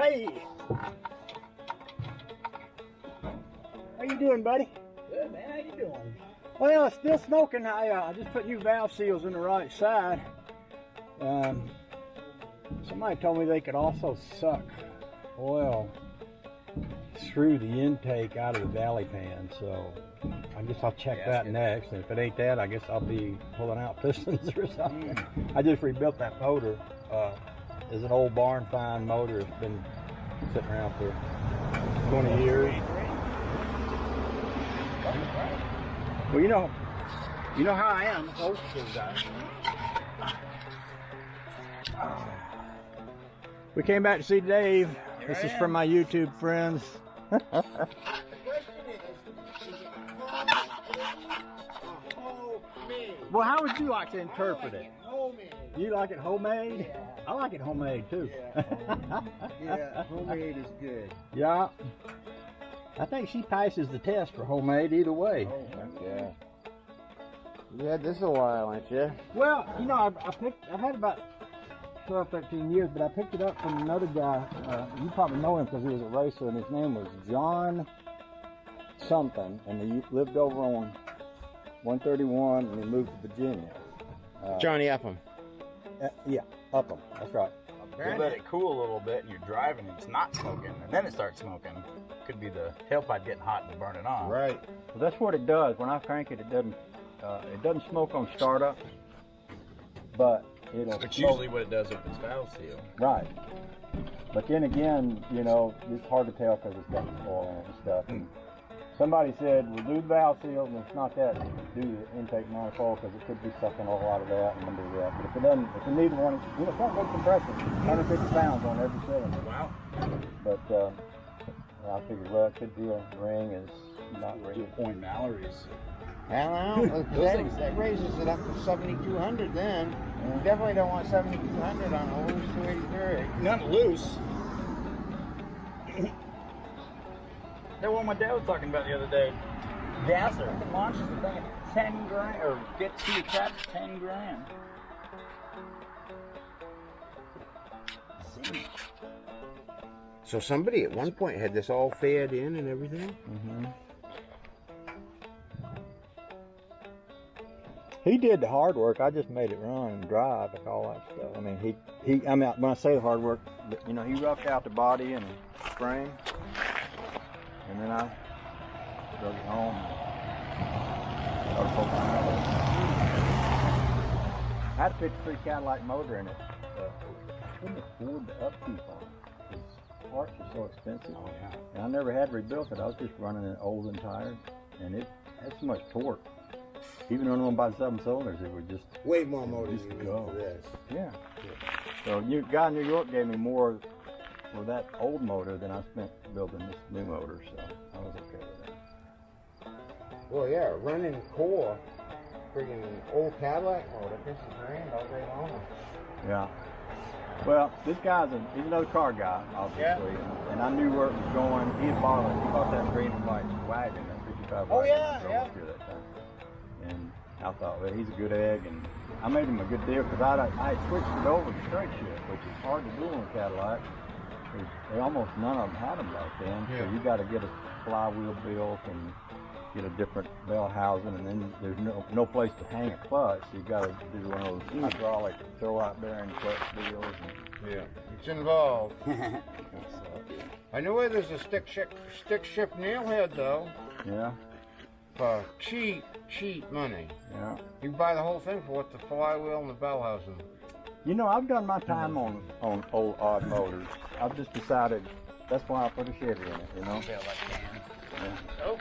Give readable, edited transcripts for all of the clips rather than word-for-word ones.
Hey! How you doing, buddy? Good, man. How you doing? Well, it's still smoking. I just put new valve seals in the right side. Somebody told me they could also suck oil through the intake out of the valley pan, so I guess I'll check that next. And if it ain't that, I guess I'll be pulling out pistons or something. I just rebuilt that motor. It's an old barn find motor. It's been sitting around for 20 years. Well, you know how I am. Old school guy. We came back to see Dave. This is from my YouTube friends. The question is it homemade? Well, how would you like to interpret it? Homemade. You like it homemade? Yeah. I like it homemade too. Yeah, homemade is good. Yeah. I think she passes the test for homemade either way. Oh, yeah. You had this a while, ain't you? Well, you know, I've had about 12, 13 years, but I picked it up from another guy. You probably know him because he was a racer, and his name was John something, and he lived over on 131, and he moved to Virginia. Johnny Upham. Yeah, Upham. That's right. You let it cool a little bit and you're driving and it's not smoking, and then it starts smoking. Could be the tailpipe getting hot and burn it on. Right. Well, that's what it does. When I crank it, it doesn't smoke on startup, but it'll. It's usually what it does with its valve seal. Right. But then again, you know, it's hard to tell because it's got oil in it and stuff. And somebody said, we'll do the valve seal, and it's not that, do the intake manifold because it could be sucking a lot of that and do that. But if it doesn't, if you need one, you know, it's not good compression. 150 pounds on every cylinder. Wow. But I figured, well, it could be a ring is not Do ring. point Mallory's. Hell no. That raises it up to 7,200 then. You definitely don't want 7,200 on a loose 283. Not loose. That one my dad was talking about the other day. Gasser. It launches the thing at 10 grand, or gets to the trap 10 grand. So somebody at one point had this all fed in and everything? Mm-hmm. He did the hard work. I just made it run and drive and all that stuff. I mean, I mean, when I say the hard work, you know, he roughed out the body and the spring, and then I drove it home. I had a 53 Cadillac motor in it. I couldn't afford the upkeep on it. His parts are so expensive. Oh, yeah. And I never had rebuilt it. I was just running it old and tired, and it had so much torque. Even running on by 7 cylinders, it would just Way more motor Just than go. for this. yeah. So guy in New York gave me more for that old motor than I spent building this new motor, so I was okay with that. Well, yeah, running core, friggin' old Cadillac motor, $50,000 all day long. Yeah. Well, this guy's he's another car guy, obviously, and I knew where it was going. He bought that green and white wagon, that 55 Oh, wagon, yeah, drove yeah. up here that time. And I thought, well, he's a good egg, and I made him a good deal because I had switched it over to straight shift, which is hard to do on a Cadillac. They almost none of them had them back then, so you got to get a flywheel built and get a different bell housing, and then there's no place to hang a clutch. So you got to do one of those hydraulic throw out bearing clutch deals. And, Yeah, it's involved. so, I know where there's a stick shift nail head though, yeah, for cheap money. yeah. You can buy the whole thing for what the flywheel and the bell housing. You know, I've done my time on old odd motors. I've just decided that's why I put a Chevy in it. You know. Yeah, like that. Yeah. Oh.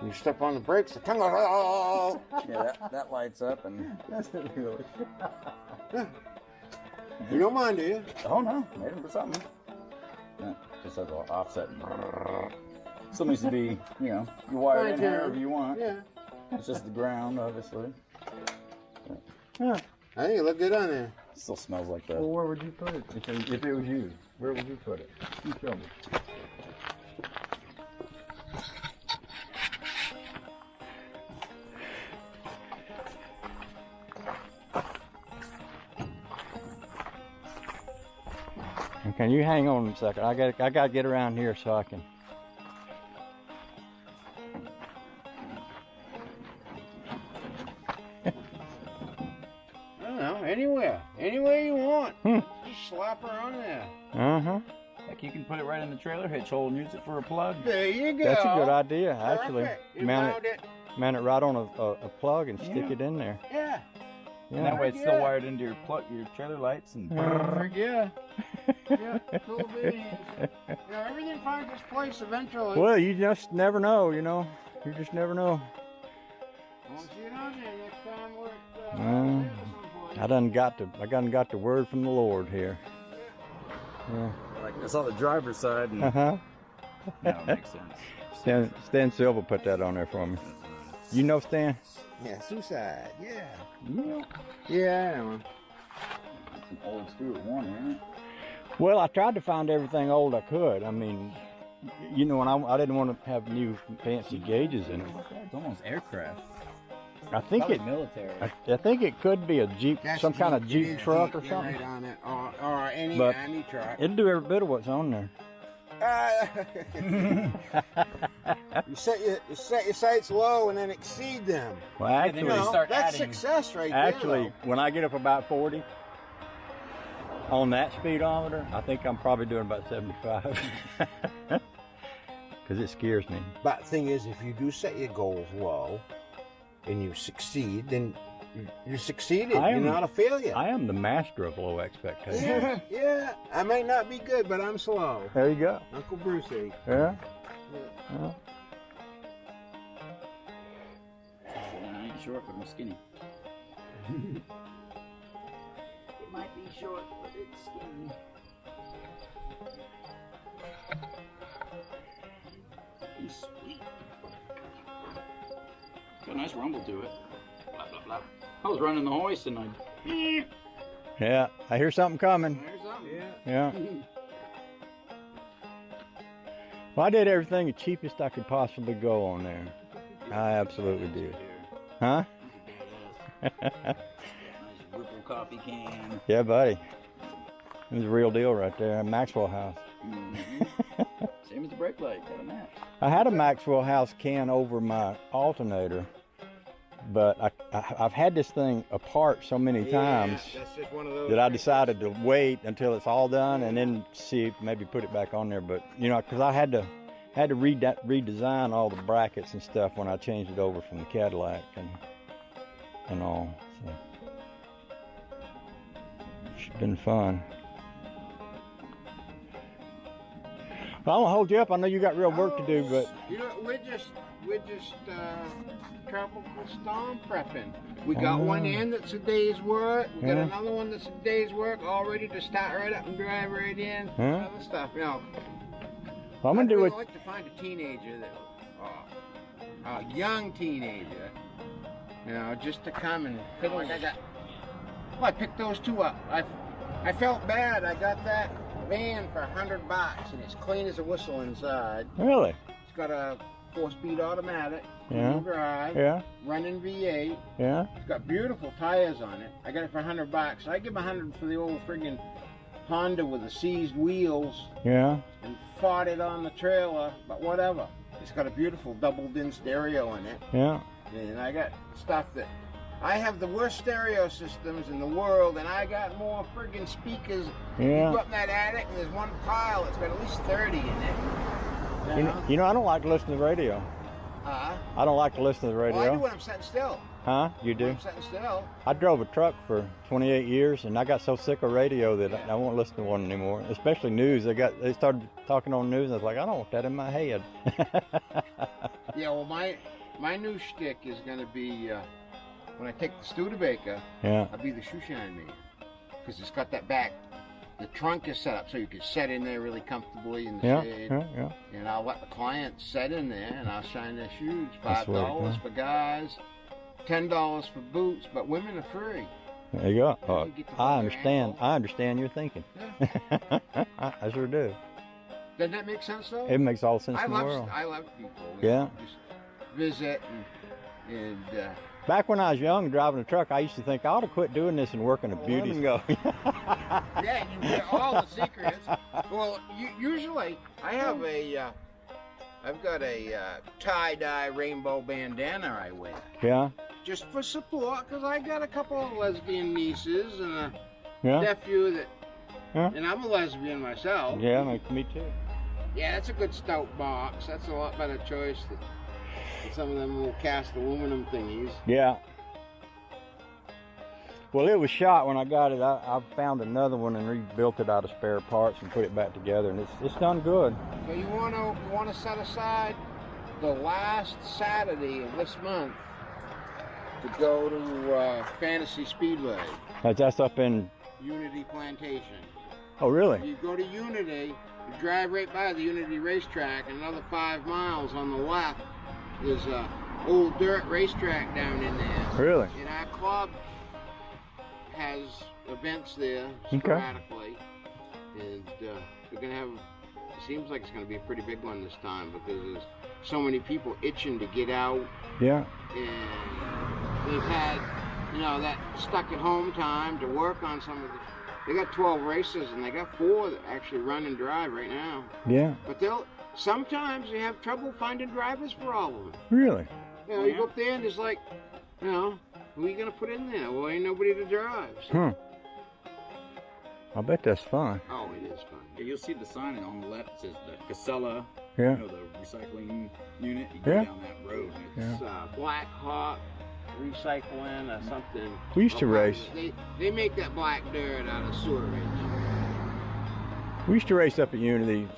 You step on the brakes, the tongue goes, oh! Yeah, that lights up and that's it really. You don't mind, do you? Oh no, made him for something. Yeah, just as an offset. Still needs to be, you know, you wire it in Fine-tuned. however you want. Yeah. It's just the ground, obviously. Yeah. I think it looked good on there. Still smells like Well, the. where would you put it if it was you? Where would you put it? You show me. Can you hang on a second? I got to get around here so I can. I don't know, anywhere you want. Just slap her on there. Like you can put it right in the trailer hitch hole and use it for a plug. There you go. That's a good idea, actually. Perfect. You Mount it right on a plug and stick it in there. Yeah. And that way it's still wired into your trailer lights and. Perfect. Yeah. Yeah. Cool beans. Everything finds its place eventually. Well, you just never know, you know. You just never know. Won't see it on there next time we're I done got the word from the Lord here. Yeah. Like it's on the driver's side. And No, it makes sense. Stan Silva put that on there for me. You know Stan? Yeah, suicide. Yeah. Yeah. Yeah, I know. It's an old Stewart one, isn't it? Well, I tried to find everything old I could. I mean, you know, and I didn't want to have new fancy gauges in it. It's almost aircraft. I think Probably military. I think it could be a Jeep, some kind of Jeep truck or You're something. right on it. Or any But Army truck. It'll do every bit of what's on there. You set your sights low and then exceed them. Well, then actually, you start That's adding. success right actually, there. when I get up about 40 on that speedometer, I think I'm probably doing about 75. Because it scares me. But the thing is, if you do set your goals low and you succeed, then you succeeded. You're not a failure. I am the master of low expectations. Yeah, yeah. I might not be good, but I'm slow. There you go. Uncle Brucey. Yeah. Yeah. I ain't short, but I'm skinny. It might be short, but it's skinny. He's sweet. Got a nice rumble to it. Blah, blah, blah. I was running the hoist and I. Yeah, I hear something coming. There's something. Yeah. Well, I did everything the cheapest I could possibly go on there. I absolutely did. Huh? Nice Whipple coffee can. Yeah, buddy. It was a real deal right there. Maxwell House. Same as the brake light. Got a match. I had a Maxwell House can over my alternator, but I've had this thing apart so many times That's just one of those that I things. decided to wait until it's all done and then see, maybe put it back on there. But you know, because I had to redesign all the brackets and stuff when I changed it over from the Cadillac and all. So it's been fun. Well, I won't hold you up. I know you got real work to do, but You know, we're just tropical storm prepping. We got one in that's a day's work. We got Yeah. another one that's a day's work, all ready to start right up and drive right in. Yeah. Other stuff, you know. I'm gonna I'd do really it. like to find a teenager that, a young teenager, you know, just to come and fiddle like I got. Well, I picked those two up. I felt bad. I got that van for $100, and it's clean as a whistle inside. Really? It's got a 4-speed automatic, Yeah. wheel drive, Yeah. running V8. Yeah. It's got beautiful tires on it. I got it for $100. I give $100 for the old friggin' Honda with the seized wheels Yeah. and fought it on the trailer, but whatever. It's got a beautiful double-din stereo in it, Yeah. and I got stuff that I have the worst stereo systems in the world, and I got more friggin' speakers. Yeah. You go up in that attic, and there's one pile that's got at least 30 in it. You know, I don't like to listen to the radio. I don't like to listen to the Well, I do radio. when I'm sitting still. Huh? You When do? I'm sitting still. I drove a truck for 28 years, and I got so sick of radio that I won't listen to one anymore. Especially news. They started talking on news, and I was like, I don't want that in my head. Yeah, well, my new shtick is going to be when I take the Studebaker, Yeah. I'll be the shoeshine man, because it's got that back. The trunk is set up so you can sit in there really comfortably in the Yeah. shade, Yeah. Yeah. and I'll let the clients sit in there, and I'll shine their shoes. That's what it $5 is. for guys, $10 for boots, but women are free. There you go. Yeah, you get to hold I their understand. ankle. I understand your thinking. I sure do. Doesn't that make sense though? It makes all sense I in the love world. people. Yeah. Just visit and Back when I was young driving a truck, I used to think I ought to quit doing this and work in a beauty. Go. Yeah, you get all the secrets. Well, usually I have I've got a tie-dye rainbow bandana I wear. Yeah. Just for support, because I got a couple of lesbian nieces and a Yeah. nephew that, Yeah. and I'm a lesbian myself. Yeah, me too. Yeah, that's a good stout box. That's a lot better choice than some of them little cast aluminum thingies. Yeah. Well, it was shot when I got it. I found another one and rebuilt it out of spare parts and put it back together, and it's done good. So you want to set aside the last Saturday of this month to go to Fantasy Speedway, That's up in. Unity Plantation. Oh, really? You go to Unity, you drive right by the Unity racetrack, and another 5 miles on the left, there's a old dirt racetrack down in there. Really? And our club has events there Okay. sporadically, and we're gonna have. It seems like it's gonna be a pretty big one this time because there's so many people itching to get out, Yeah. and they've had, that stuck at home time to work on some of the. They got 12 races and they got 4 that actually run and drive right now. Yeah. But sometimes they have trouble finding drivers for all of them. Really? You go up there and there's like, who are you gonna put in there? Well, ain't nobody to drive. So. I bet that's fun. Oh, it is fun. Yeah, you'll see the sign on the left. It says the Casella, Yeah. the recycling unit. You go Yeah. down that road. And Yeah. It's Black Hawk Recycling or something. We used to race. They make that black dirt out of sewerage. We used to race up at Unity.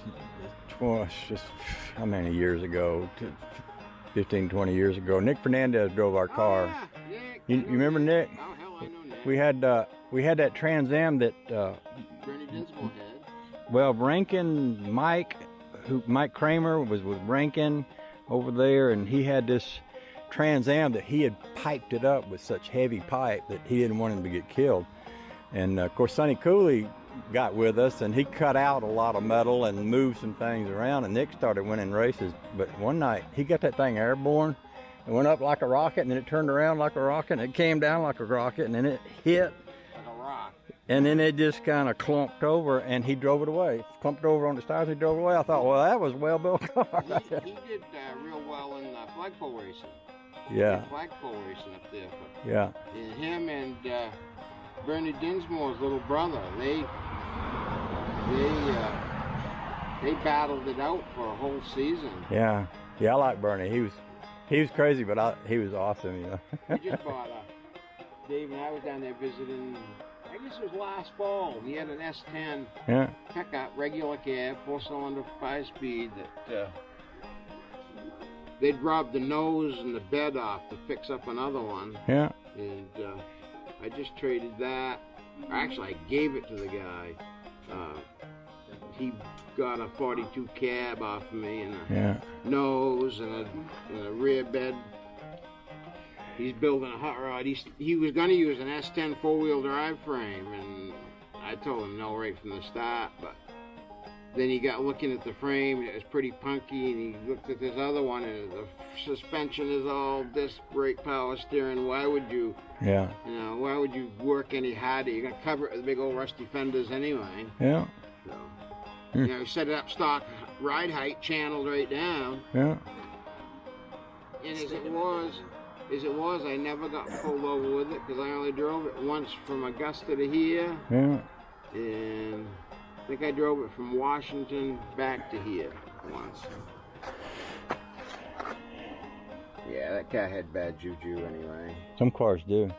Just how many years ago? 15, 20 years ago. Nick Fernandez drove our car. Oh, yeah. Nick, You remember Nick? Oh, hell, I know Nick. We had that Trans Am that. Bernie Dinsmore had. Well, Rankin, Mike Kramer was with Rankin over there, and he had this Trans Am that he had piped it up with such heavy pipe that he didn't want him to get killed. And of course, Sonny Cooley got with us, and he cut out a lot of metal and moved some things around, and Nick started winning races. But one night, he got that thing airborne. It went up like a rocket, and then it turned around like a rocket, and it came down like a rocket, and then it hit. Like a rock. And then it just kind of clumped over, and he drove it away. Clumped over on the stars, he drove it away. I thought, well, that was a well-built car. He did real well in flagpole racing. Yeah, Flagpole racing up there. yeah, And him and Bernie Dinsmore's little brother, they battled it out for a whole season. yeah. I like Bernie. He was crazy, but he was awesome, He just bought Dave and I was down there visiting. I guess it was last fall. He had an S10 Yeah, pickup, regular cab, 4-cylinder, 5-speed that they'd robbed the nose and the bed off to fix up another one. yeah, And I just traded that. Actually, I gave it to the guy. He got a 42 cab off of me and a yeah. nose and a rear bed. He's building a hot rod. He was going to use an S10 4-wheel drive frame, and I told him no right from the start. But then he got looking at the frame, and it was pretty punky, and he looked at this other one, and the suspension is all disc brake power steering. Why would you work any harder? You're going to cover it with big old rusty fenders anyway. Yeah, So, set it up stock ride height, channeled right down. yeah. And as it was, I never got pulled over with it because I only drove it once from Augusta to here, Yeah, and I think I drove it from Washington back to here once. Yeah, that car had bad juju anyway. some cars do.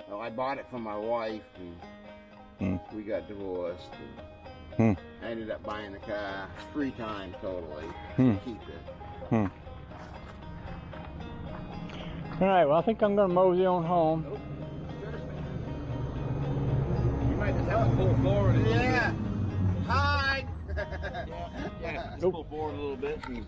Well, I bought it for my wife, and we got divorced. Hmm. I ended up buying the car 3 times totally Hmm. to keep it. All right, well, I think I'm going to mosey on home. You might just have to pull forward. Yeah. Hide. Yeah. Just pull forward a little bit. And